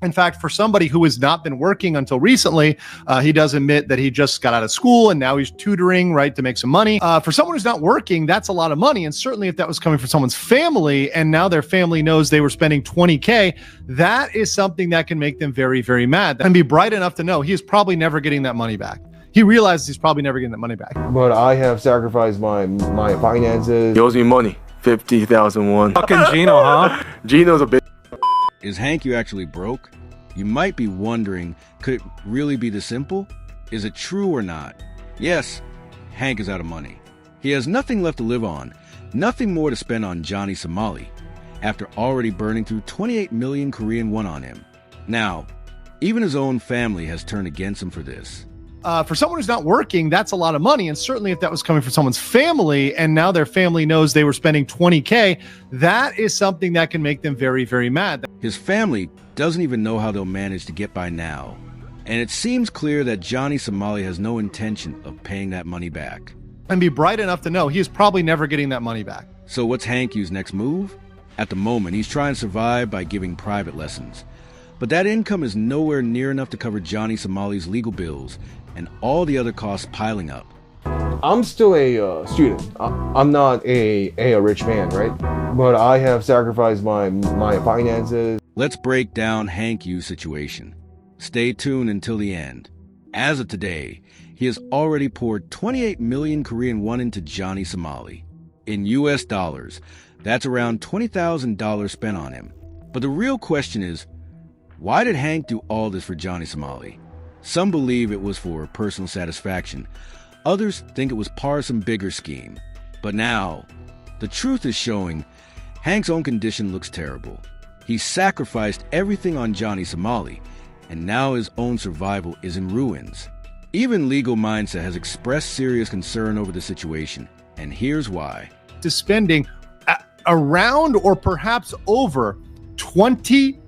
In fact, for somebody who has not been working until recently, he does admit that he just got out of school and now he's tutoring, right, to make some money. For someone who's not working, that's a lot of money. And certainly if that was coming from someone's family and now their family knows they were spending $20K, that is something that can make them very, very mad and be bright enough to know he is probably never getting that money back. He realizes he's probably never getting that money back. But I have sacrificed my finances. He owes me money, 50,001. Fucking Gino, huh? Gino's a bitch. Is Hank Yoo actually broke? You might be wondering, could it really be this simple? Is it true or not? Yes, Hank is out of money. He has nothing left to live on, nothing more to spend on Johnny Somali, after already burning through 28 million Korean won on him. Now, even his own family has turned against him for this. For someone who's not working, that's a lot of money. And certainly if that was coming from someone's family and now their family knows they were spending $20K, that is something that can make them very, very mad. His family doesn't even know how they'll manage to get by now. And it seems clear that Johnny Somali has no intention of paying that money back. And be bright enough to know he is probably never getting that money back. So what's Hank Yoo's next move? At the moment, he's trying to survive by giving private lessons. But that income is nowhere near enough to cover Johnny Somali's legal bills and all the other costs piling up. I'm still a student. I'm not a rich man, right? But I have sacrificed my finances. Let's break down Hank Yoo's situation. Stay tuned until the end. As of today, he has already poured 28 million Korean won into Johnny Somali. In US dollars, that's around $20,000 spent on him. But the real question is, why did Hank do all this for Johnny Somali? Some believe it was for personal satisfaction. Others think it was part of some bigger scheme. But now, the truth is showing Hank's own condition looks terrible. He sacrificed everything on Johnny Somali, and now his own survival is in ruins. Even Legal Mindset has expressed serious concern over the situation, and here's why. To spending around or perhaps over $20,000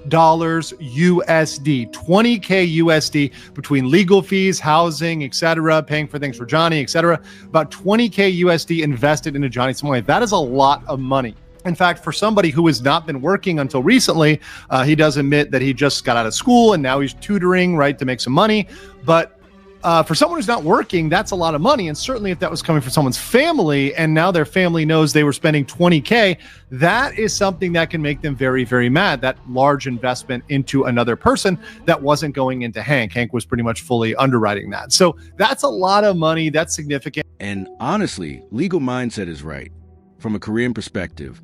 USD, 20K USD between legal fees, housing, etc., paying for things for Johnny, etc. About 20K USD invested into Johnny Somali. That is a lot of money. In fact, for somebody who has not been working until recently, he does admit that he just got out of school and now he's tutoring, right, to make some money. But for someone who's not working, that's a lot of money. And certainly if that was coming from someone's family and now their family knows they were spending $20K, that is something that can make them very, very mad. That large investment into another person that wasn't going into Hank. Hank was pretty much fully underwriting that. So that's a lot of money. That's significant. And honestly, Legal Mindset is right. From a Korean perspective,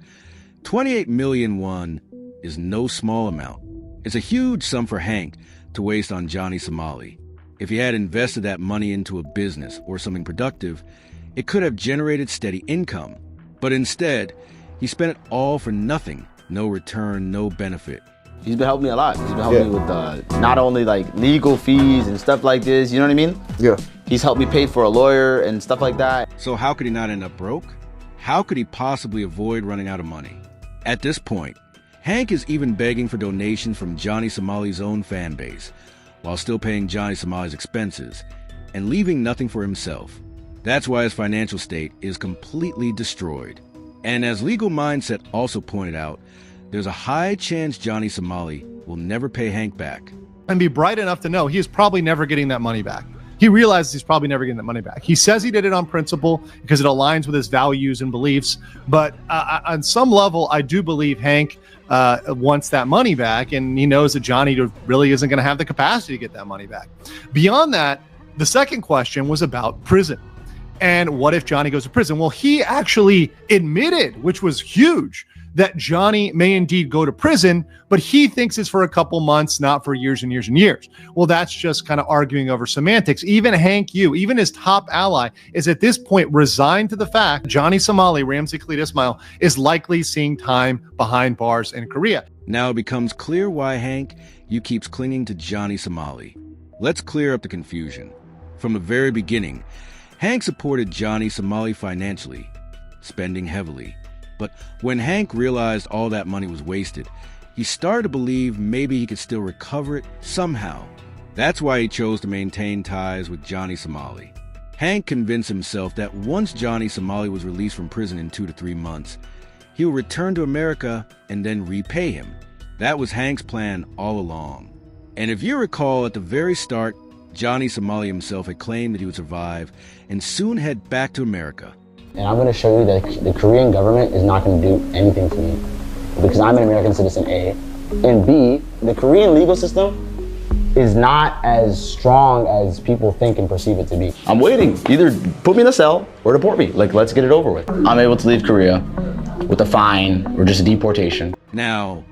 28 million won is no small amount. It's a huge sum for Hank to waste on Johnny Somali. If he had invested that money into a business or something productive, it could have generated steady income. But instead, he spent it all for nothing. No return, no benefit. He's been helping me a lot. He's been helping me with not only like legal fees and stuff like this, you know what I mean? Yeah. He's helped me pay for a lawyer and stuff like that. So how could he not end up broke? How could he possibly avoid running out of money? At this point, Hank is even begging for donations from Johnny Somali's own fan base, while still paying Johnny Somali's expenses, and leaving nothing for himself. That's why his financial state is completely destroyed. And as Legal Mindset also pointed out, there's a high chance Johnny Somali will never pay Hank back. And be bright enough to know he is probably never getting that money back. He realizes he's probably never getting that money back. He says he did it on principle because it aligns with his values and beliefs. But on some level, I do believe Hank wants that money back, and he knows that Johnny really isn't going to have the capacity to get that money back. Beyond that, the second question was about prison. And what if Johnny goes to prison? Well, he actually admitted, which was huge, that Johnny may indeed go to prison, but he thinks it's for a couple months, not for years and years and years. Well, that's just kind of arguing over semantics. Even Hank Yoo, even his top ally, is at this point resigned to the fact Johnny Somali, Ramsey Khalid Ismail, is likely seeing time behind bars in Korea. Now it becomes clear why Hank Yoo keeps clinging to Johnny Somali. Let's clear up the confusion. From the very beginning, Hank supported Johnny Somali financially, spending heavily. But when Hank realized all that money was wasted, he started to believe maybe he could still recover it somehow. That's why he chose to maintain ties with Johnny Somali. Hank convinced himself that once Johnny Somali was released from prison in 2 to 3 months, he would return to America and then repay him. That was Hank's plan all along. And if you recall, at the very start, Johnny Somali himself had claimed that he would survive and soon head back to America. And I'm going to show you that the Korean government is not going to do anything for me because I'm an American citizen, A. And B, the Korean legal system is not as strong as people think and perceive it to be. I'm waiting. Either put me in a cell or deport me. Like, let's get it over with. I'm able to leave Korea with a fine or just a deportation. Now,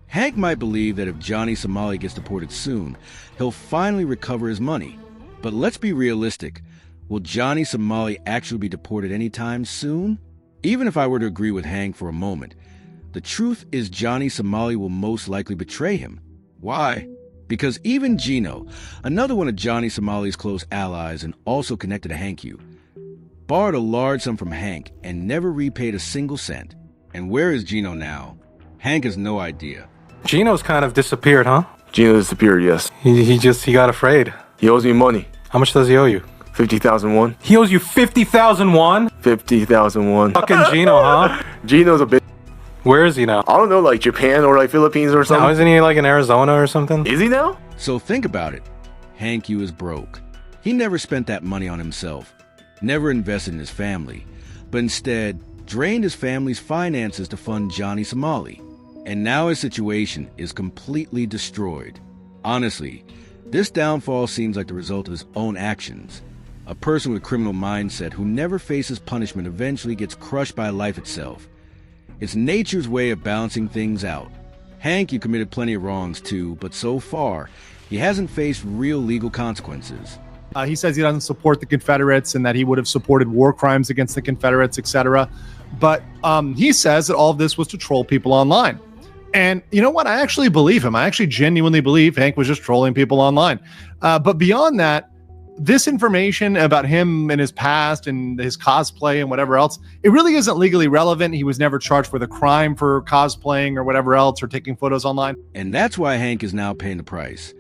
Hank might believe that if Johnny Somali gets deported soon, he'll finally recover his money. But let's be realistic. Will Johnny Somali actually be deported anytime soon? Even if I were to agree with Hank for a moment, the truth is Johnny Somali will most likely betray him. Why? Because even Gino, another one of Johnny Somali's close allies and also connected to Hank Yoo, borrowed a large sum from Hank and never repaid a single cent. And where is Gino now? Hank has no idea. Gino's kind of disappeared, huh? Gino disappeared, yes. He got afraid. He owes me money. How much does he owe you? 50,000 won. He owes you 50,000 won? 50,000 won. Fucking Gino, huh? Gino's a bitch. Where is he now? I don't know, like Japan or like Philippines or something. Now, isn't he like in Arizona or something? Is he now? So think about it. Hank Yoo is broke. He never spent that money on himself, never invested in his family, but instead drained his family's finances to fund Johnny Somali. And now his situation is completely destroyed. Honestly, this downfall seems like the result of his own actions. A person with a criminal mindset who never faces punishment eventually gets crushed by life itself. It's nature's way of balancing things out. Hank Yoo committed plenty of wrongs too, but so far, he hasn't faced real legal consequences. He says he doesn't support the Confederates and that he would have supported war crimes against the Confederates, etc. But he says that all of this was to troll people online. And you know what? I actually believe him. I actually genuinely believe Hank was just trolling people online. But beyond that, this information about him and his past and his cosplay and whatever else, it really isn't legally relevant. He was never charged with a crime for cosplaying or whatever else or taking photos online. And that's why Hank is now paying the price.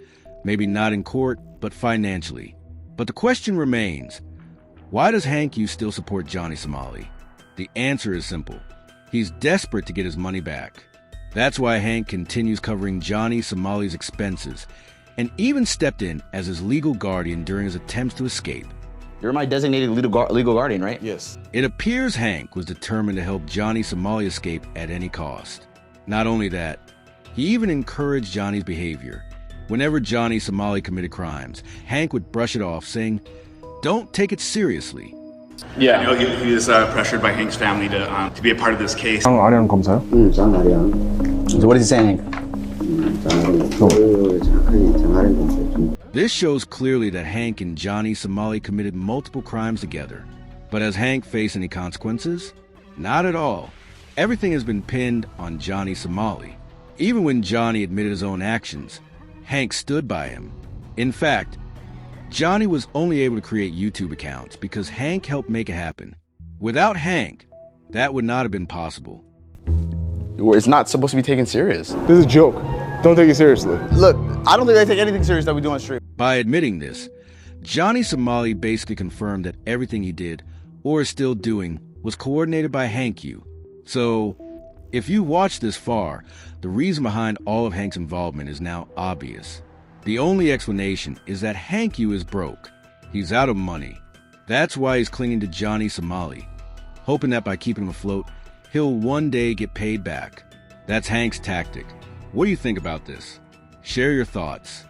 Maybe not in court, but financially. But the question remains, why does Hank Yoo still support Johnny Somali? The answer is simple. He's desperate to get his money back. That's why Hank continues covering Johnny Somali's expenses and even stepped in as his legal guardian during his attempts to escape. You're my designated legal guardian, right? Yes. It appears Hank was determined to help Johnny Somali escape at any cost. Not only that, he even encouraged Johnny's behavior. Whenever Johnny Somali committed crimes, Hank would brush it off, saying, "Don't take it seriously." Yeah, I know he was pressured by Hank's family to be a part of this case. 아련 검사요? So what is he saying? This shows clearly that Hank and Johnny Somali committed multiple crimes together. But has Hank faced any consequences? Not at all. Everything has been pinned on Johnny Somali. Even when Johnny admitted his own actions, Hank stood by him. In fact, Johnny was only able to create YouTube accounts because Hank helped make it happen. Without Hank, that would not have been possible. It's not supposed to be taken serious. This is a joke. Don't take it seriously. Look, I don't think I take anything serious that we do on stream. By admitting this, Johnny Somali basically confirmed that everything he did, or is still doing, was coordinated by Hank Yoo. So, if you watched this far, the reason behind all of Hank's involvement is now obvious. The only explanation is that Hank Yoo is broke. He's out of money. That's why he's clinging to Johnny Somali, hoping that by keeping him afloat, he'll one day get paid back. That's Hank's tactic. What do you think about this? Share your thoughts.